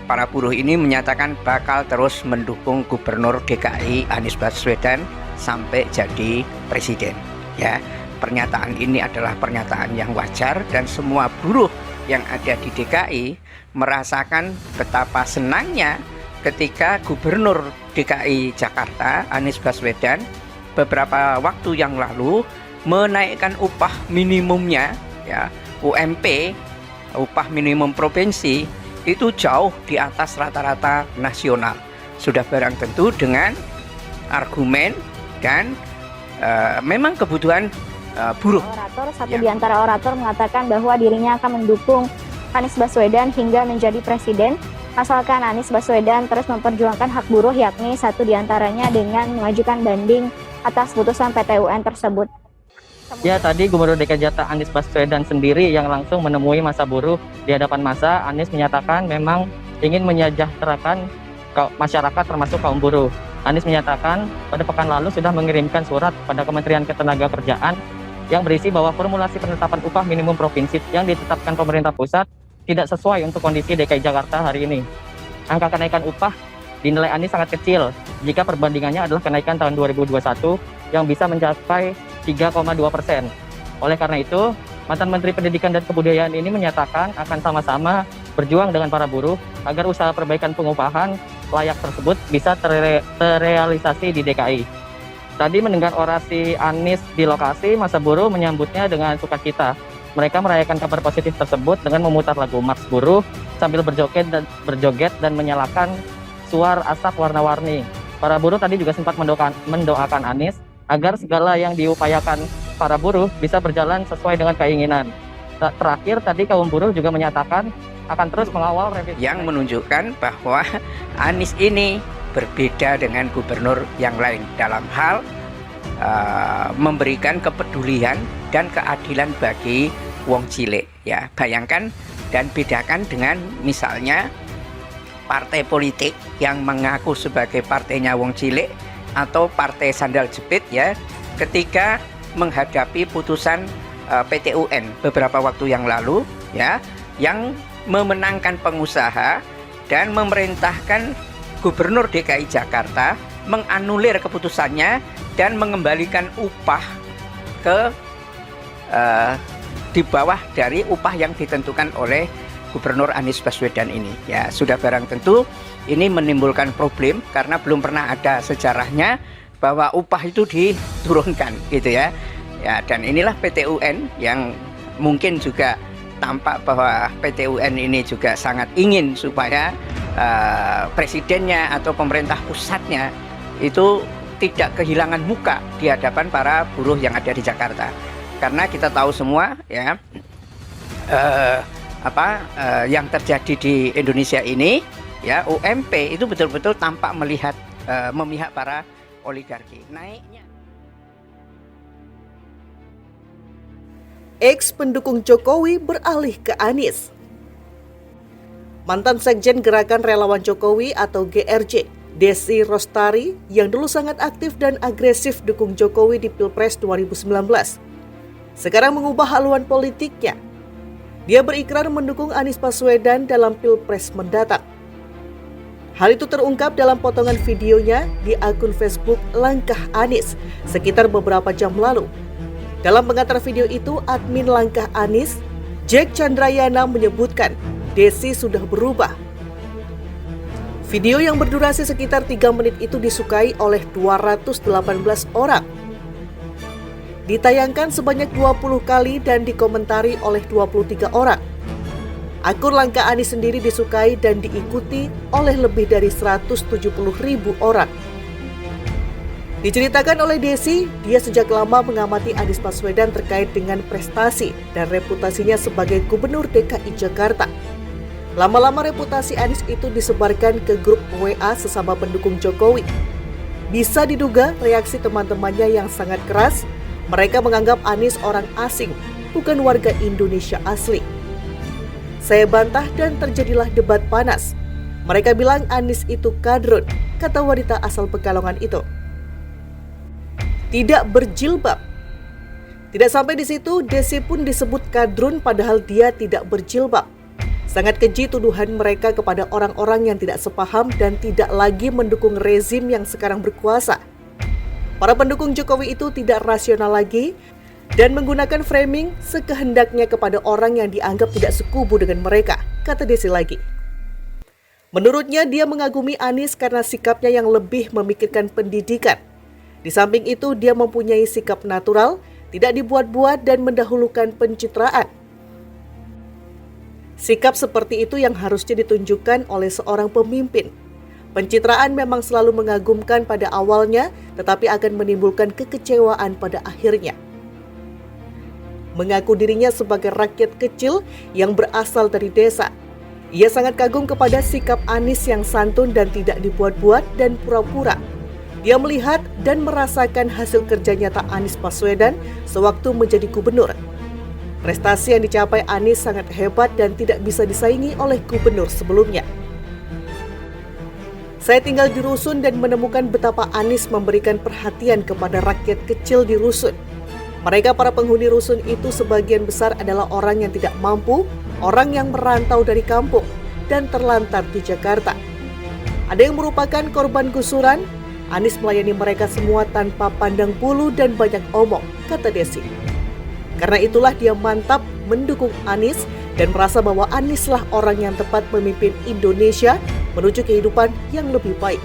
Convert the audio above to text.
para buruh ini menyatakan bakal terus mendukung Gubernur DKI Anies Baswedan sampai jadi presiden. Ya, pernyataan ini adalah pernyataan yang wajar dan semua buruh yang ada di DKI merasakan betapa senangnya ketika Gubernur DKI Jakarta Anies Baswedan beberapa waktu yang lalu menaikkan upah minimumnya, ya, UMP, upah minimum provinsi, itu jauh di atas rata-rata nasional. Sudah barang tentu dengan argumen dan memang kebutuhan buruh. Satu di antara orator mengatakan bahwa dirinya akan mendukung Anies Baswedan hingga menjadi presiden, asalkan Anies Baswedan terus memperjuangkan hak buruh, yakni satu di antaranya dengan mengajukan banding atas putusan PT UN tersebut. Ya, tadi Gubernur DKI Jakarta Anies Baswedan sendiri yang langsung menemui massa buruh. Di hadapan massa, Anies menyatakan memang ingin menyejahterakan masyarakat termasuk kaum buruh. Anies menyatakan pada pekan lalu sudah mengirimkan surat pada Kementerian Ketenagakerjaan yang berisi bahwa formulasi penetapan upah minimum provinsi yang ditetapkan pemerintah pusat tidak sesuai untuk kondisi DKI Jakarta hari ini. Angka kenaikan upah dinilai Anies sangat kecil jika perbandingannya adalah kenaikan tahun 2021 yang bisa mencapai 3,2%. Oleh karena itu, mantan Menteri Pendidikan dan Kebudayaan ini menyatakan akan sama-sama berjuang dengan para buruh agar usaha perbaikan pengupahan layak tersebut bisa terrealisasi di DKI. Tadi mendengar orasi Anies di lokasi, massa buruh menyambutnya dengan sukacita. Mereka merayakan kabar positif tersebut dengan memutar lagu Mars Buruh sambil berjoget dan menyalakan suar asap warna-warni. Para buruh tadi juga sempat mendoakan Anies agar segala yang diupayakan para buruh bisa berjalan sesuai dengan keinginan. Terakhir tadi kaum buruh juga menyatakan akan terus mengawal revisi yang menunjukkan bahwa Anies ini berbeda dengan gubernur yang lain dalam hal memberikan kepedulian dan keadilan bagi wong cilik. Ya, bayangkan dan bedakan dengan misalnya partai politik yang mengaku sebagai partainya wong cilik atau partai sandal jepit, ya, ketika menghadapi putusan PT UN beberapa waktu yang lalu, ya, yang memenangkan pengusaha dan memerintahkan Gubernur DKI Jakarta menganulir keputusannya dan mengembalikan upah ke di bawah dari upah yang ditentukan oleh Gubernur Anies Baswedan ini. Ya, sudah barang tentu ini menimbulkan problem karena belum pernah ada sejarahnya bahwa upah itu diturunkan, gitu ya. Ya, dan inilah PT UN yang mungkin juga tampak bahwa PT UN ini juga sangat ingin supaya presidennya atau pemerintah pusatnya itu tidak kehilangan muka di hadapan para buruh yang ada di Jakarta. Karena kita tahu semua, ya, yang terjadi di Indonesia ini, ya, UMP itu betul-betul tampak memihak para oligarki. Naiknya ex pendukung Jokowi beralih ke Anies. Mantan Sekjen Gerakan Relawan Jokowi atau GRJ, Desi Rostari, yang dulu sangat aktif dan agresif dukung Jokowi di Pilpres 2019, sekarang mengubah haluan politiknya. Dia berikrar mendukung Anies Baswedan dalam Pilpres mendatang. Hal itu terungkap dalam potongan videonya di akun Facebook Langkah Anies sekitar beberapa jam lalu. Dalam pengantar video itu, admin Langkah Anies, Jack Chandrayana, menyebutkan Desi sudah berubah. Video yang berdurasi sekitar 3 menit itu disukai oleh 218 orang. Ditayangkan sebanyak 20 kali dan dikomentari oleh 23 orang. Akun Langkah Anies sendiri disukai dan diikuti oleh lebih dari 170.000 orang. Diceritakan oleh Desi, dia sejak lama mengamati Anies Baswedan terkait dengan prestasi dan reputasinya sebagai Gubernur DKI Jakarta. Lama-lama reputasi Anies itu disebarkan ke grup WA sesama pendukung Jokowi. Bisa diduga reaksi teman-temannya yang sangat keras. Mereka menganggap Anies orang asing, bukan warga Indonesia asli. Saya bantah dan terjadilah debat panas. Mereka bilang Anies itu kadrun, kata wanita asal Pekalongan itu. Tidak berjilbab. Tidak sampai di situ, Desi pun disebut kadrun padahal dia tidak berjilbab. Sangat keji tuduhan mereka kepada orang-orang yang tidak sepaham dan tidak lagi mendukung rezim yang sekarang berkuasa. Para pendukung Jokowi itu tidak rasional lagi dan menggunakan framing sekehendaknya kepada orang yang dianggap tidak sekubu dengan mereka, kata Desi lagi. Menurutnya, dia mengagumi Anies karena sikapnya yang lebih memikirkan pendidikan. Di samping itu, dia mempunyai sikap natural, tidak dibuat-buat dan mendahulukan pencitraan. Sikap seperti itu yang harusnya ditunjukkan oleh seorang pemimpin. Pencitraan memang selalu mengagumkan pada awalnya, tetapi akan menimbulkan kekecewaan pada akhirnya. Mengaku dirinya sebagai rakyat kecil yang berasal dari desa. Ia sangat kagum kepada sikap Anies yang santun dan tidak dibuat-buat dan pura-pura. Dia melihat dan merasakan hasil kerja nyata Anies Baswedan sewaktu menjadi gubernur. Prestasi yang dicapai Anies sangat hebat dan tidak bisa disaingi oleh gubernur sebelumnya. Saya tinggal di rusun dan menemukan betapa Anies memberikan perhatian kepada rakyat kecil di rusun. Mereka para penghuni rusun itu sebagian besar adalah orang yang tidak mampu, orang yang merantau dari kampung dan terlantar di Jakarta. Ada yang merupakan korban gusuran. Anies melayani mereka semua tanpa pandang bulu dan banyak omong, kata Desi. Karena itulah dia mantap mendukung Anies dan merasa bahwa Anieslah orang yang tepat memimpin Indonesia menuju kehidupan yang lebih baik.